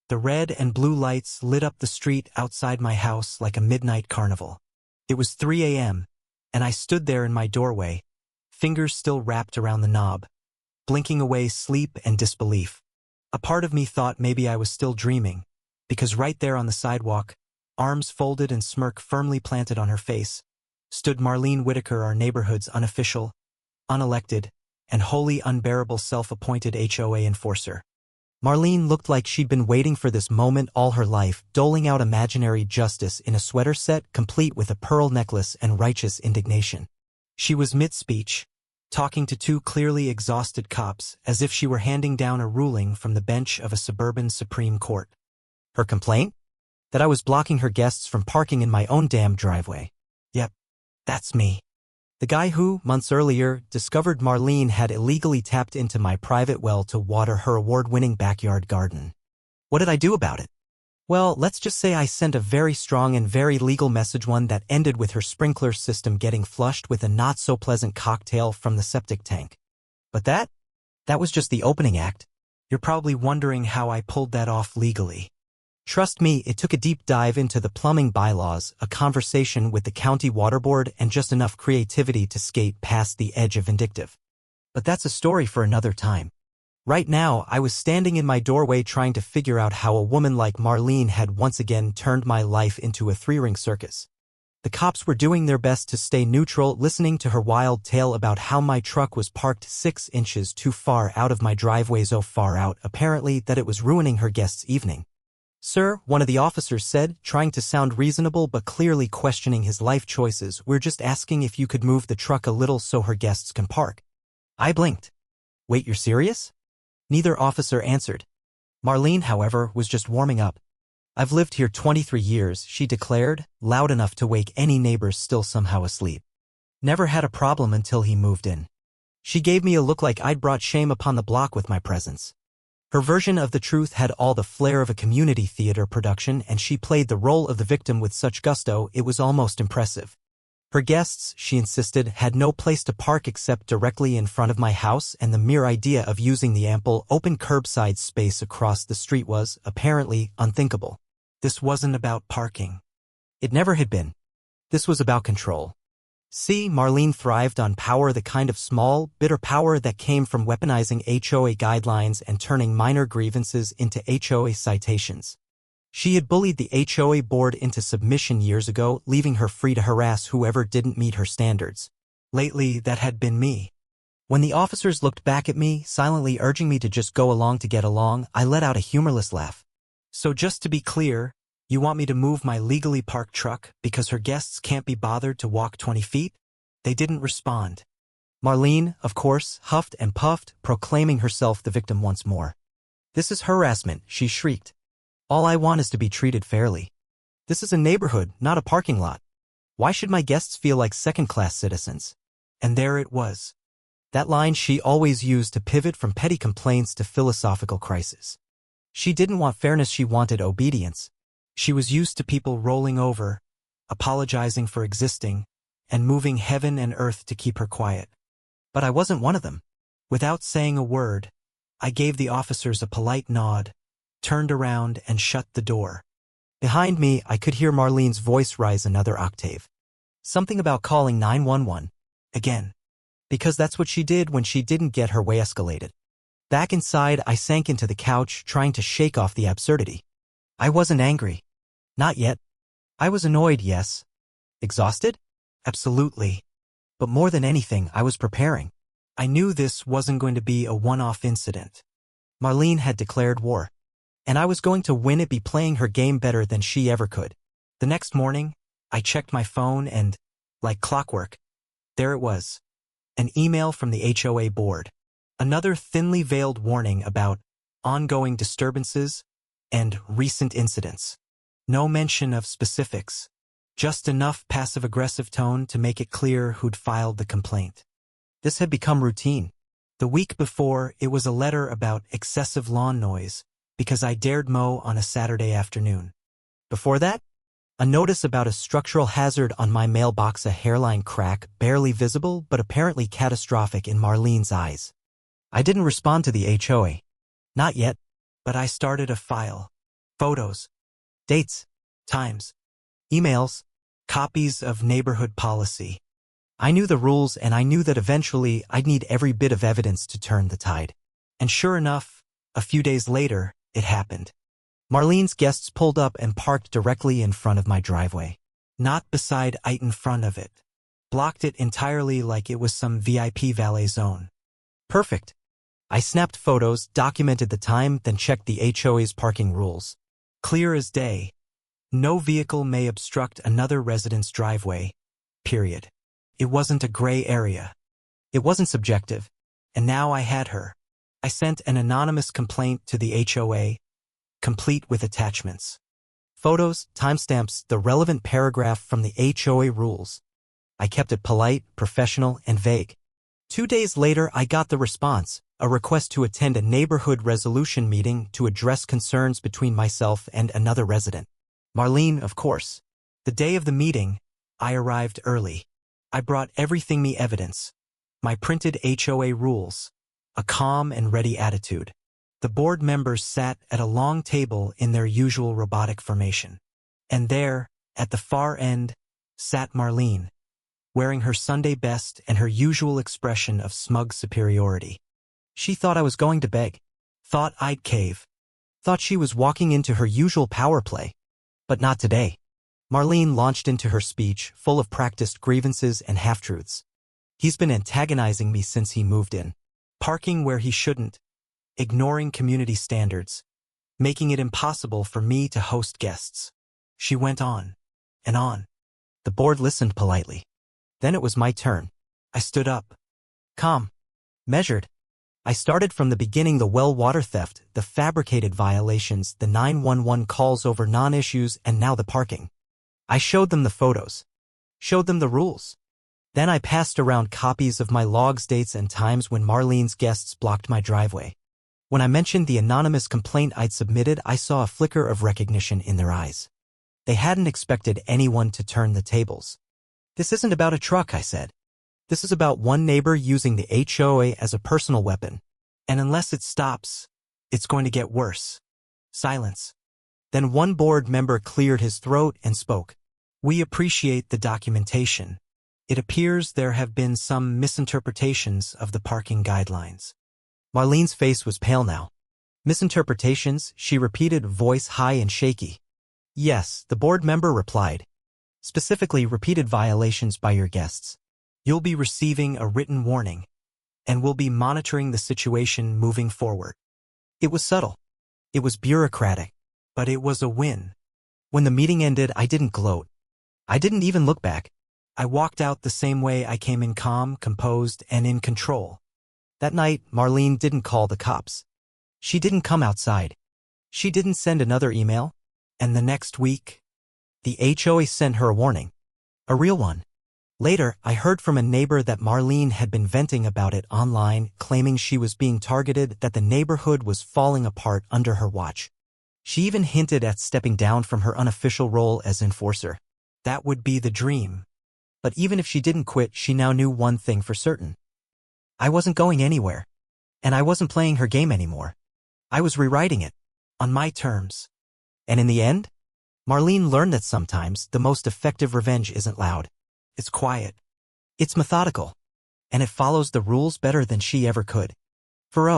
The red and blue lights lit up the street outside my house like a midnight carnival. It was 3 a.m., and I stood there in my doorway, fingers still wrapped around the knob, blinking away sleep and disbelief. A part of me thought maybe I was still dreaming, because right there on the sidewalk, arms folded and smirk firmly planted on her face, stood Marlene Whitaker, our neighborhood's unofficial, unelected, and wholly unbearable self-appointed HOA enforcer. Marlene looked like she'd been waiting for this moment all her life, doling out imaginary justice in a sweater set complete with a pearl necklace and righteous indignation. She was mid-speech, talking to two clearly exhausted cops as if she were handing down a ruling from the bench of a suburban Supreme Court. Her complaint? That I was blocking her guests from parking in my own damn driveway. Yep, that's me. The guy who, months earlier, discovered Marlene had illegally tapped into my private well to water her award-winning backyard garden. What did I do about it? Well, let's just say I sent a very strong and very legal message, one that ended with her sprinkler system getting flushed with a not-so-pleasant cocktail from the septic tank. But that was just the opening act. You're probably wondering how I pulled that off legally. Trust me, it took a deep dive into the plumbing bylaws, a conversation with the county water board, and just enough creativity to skate past the edge of vindictive. But that's a story for another time. Right now, I was standing in my doorway trying to figure out how a woman like Marlene had once again turned my life into a three-ring circus. The cops were doing their best to stay neutral, listening to her wild tale about how my truck was parked 6 inches too far out of my driveway, so far out, apparently, that it was ruining her guest's evening. "Sir," one of the officers said, trying to sound reasonable but clearly questioning his life choices, "we're just asking if you could move the truck a little so her guests can park." I blinked. "Wait, you're serious?" Neither officer answered. Marlene, however, was just warming up. "I've lived here 23 years, she declared, loud enough to wake any neighbors still somehow asleep. "Never had a problem until he moved in." She gave me a look like I'd brought shame upon the block with my presence. Her version of the truth had all the flair of a community theater production, and she played the role of the victim with such gusto it was almost impressive. Her guests, she insisted, had no place to park except directly in front of my house, and the mere idea of using the ample, open curbside space across the street was, apparently, unthinkable. This wasn't about parking. It never had been. This was about control. See, Marlene thrived on power, the kind of small, bitter power that came from weaponizing HOA guidelines and turning minor grievances into HOA citations. She had bullied the HOA board into submission years ago, leaving her free to harass whoever didn't meet her standards. Lately, that had been me. When the officers looked back at me, silently urging me to just go along to get along, I let out a humorless laugh. "So just to be clear, you want me to move my legally parked truck because her guests can't be bothered to walk 20 feet? They didn't respond. Marlene, of course, huffed and puffed, proclaiming herself the victim once more. "This is harassment," she shrieked. "All I want is to be treated fairly. This is a neighborhood, not a parking lot. Why should my guests feel like second-class citizens?" And there it was. That line she always used to pivot from petty complaints to philosophical crises. She didn't want fairness, she wanted obedience. She was used to people rolling over, apologizing for existing, and moving heaven and earth to keep her quiet. But I wasn't one of them. Without saying a word, I gave the officers a polite nod, turned around, and shut the door. Behind me, I could hear Marlene's voice rise another octave. Something about calling 911. Again. Because that's what she did when she didn't get her way escalated. Back inside, I sank into the couch, trying to shake off the absurdity. I wasn't angry. Not yet. I was annoyed, yes. Exhausted? Absolutely. But more than anything, I was preparing. I knew this wasn't going to be a one-off incident. Marlene had declared war. And I was going to win it, be playing her game better than she ever could. The next morning, I checked my phone and, like clockwork, there it was. An email from the HOA board. Another thinly veiled warning about ongoing disturbances and recent incidents. No mention of specifics. Just enough passive-aggressive tone to make it clear who'd filed the complaint. This had become routine. The week before, it was a letter about excessive lawn noise because I dared mow on a Saturday afternoon. Before that, a notice about a structural hazard on my mailbox, a hairline crack, barely visible but apparently catastrophic in Marlene's eyes. I didn't respond to the HOA. Not yet, but I started a file. Photos, dates, times, emails, copies of neighborhood policy. I knew the rules, and I knew that eventually I'd need every bit of evidence to turn the tide. And sure enough, a few days later, it happened. Marlene's guests pulled up and parked directly in front of my driveway. Not beside it, in front of it. Blocked it entirely like it was some VIP valet zone. Perfect. I snapped photos, documented the time, then checked the HOA's parking rules. Clear as day. No vehicle may obstruct another resident's driveway. Period. It wasn't a gray area. It wasn't subjective. And now I had her. I sent an anonymous complaint to the HOA, complete with attachments. Photos, timestamps, the relevant paragraph from the HOA rules. I kept it polite, professional, and vague. 2 days later, I got the response, a request to attend a neighborhood resolution meeting to address concerns between myself and another resident. Marlene, of course. The day of the meeting, I arrived early. I brought everything me evidence. My printed HOA rules. A calm and ready attitude. The board members sat at a long table in their usual robotic formation. And there, at the far end, sat Marlene, wearing her Sunday best and her usual expression of smug superiority. She thought I was going to beg. Thought I'd cave. Thought she was walking into her usual power play. But not today. Marlene launched into her speech, full of practiced grievances and half-truths. He's been antagonizing me since he moved in. Parking where he shouldn't. Ignoring community standards. Making it impossible for me to host guests. She went on. And on. The board listened politely. Then it was my turn. I stood up. Calm. Measured. I started from the beginning: the well water theft, the fabricated violations, the 911 calls over non-issues, and now the parking. I showed them the photos. Showed them the rules. Then I passed around copies of my logs, dates, and times when Marlene's guests blocked my driveway. When I mentioned the anonymous complaint I'd submitted, I saw a flicker of recognition in their eyes. They hadn't expected anyone to turn the tables. This isn't about a truck, I said. This is about one neighbor using the HOA as a personal weapon. And unless it stops, it's going to get worse. Silence. Then one board member cleared his throat and spoke. We appreciate the documentation. It appears there have been some misinterpretations of the parking guidelines. Marlene's face was pale now. Misinterpretations, she repeated, voice high and shaky. Yes, the board member replied. Specifically, repeated violations by your guests. You'll be receiving a written warning, and we'll be monitoring the situation moving forward. It was subtle. It was bureaucratic, but it was a win. When the meeting ended, I didn't gloat. I didn't even look back. I walked out the same way I came in, calm, composed, and in control. That night, Marlene didn't call the cops. She didn't come outside. She didn't send another email. And the next week, the HOA sent her a warning. A real one. Later, I heard from a neighbor that Marlene had been venting about it online, claiming she was being targeted, that the neighborhood was falling apart under her watch. She even hinted at stepping down from her unofficial role as enforcer. That would be the dream. But even if she didn't quit, she now knew one thing for certain. I wasn't going anywhere. And I wasn't playing her game anymore. I was rewriting it. On my terms. And in the end, Marlene learned that sometimes the most effective revenge isn't loud. It's quiet. It's methodical. And it follows the rules better than she ever could. For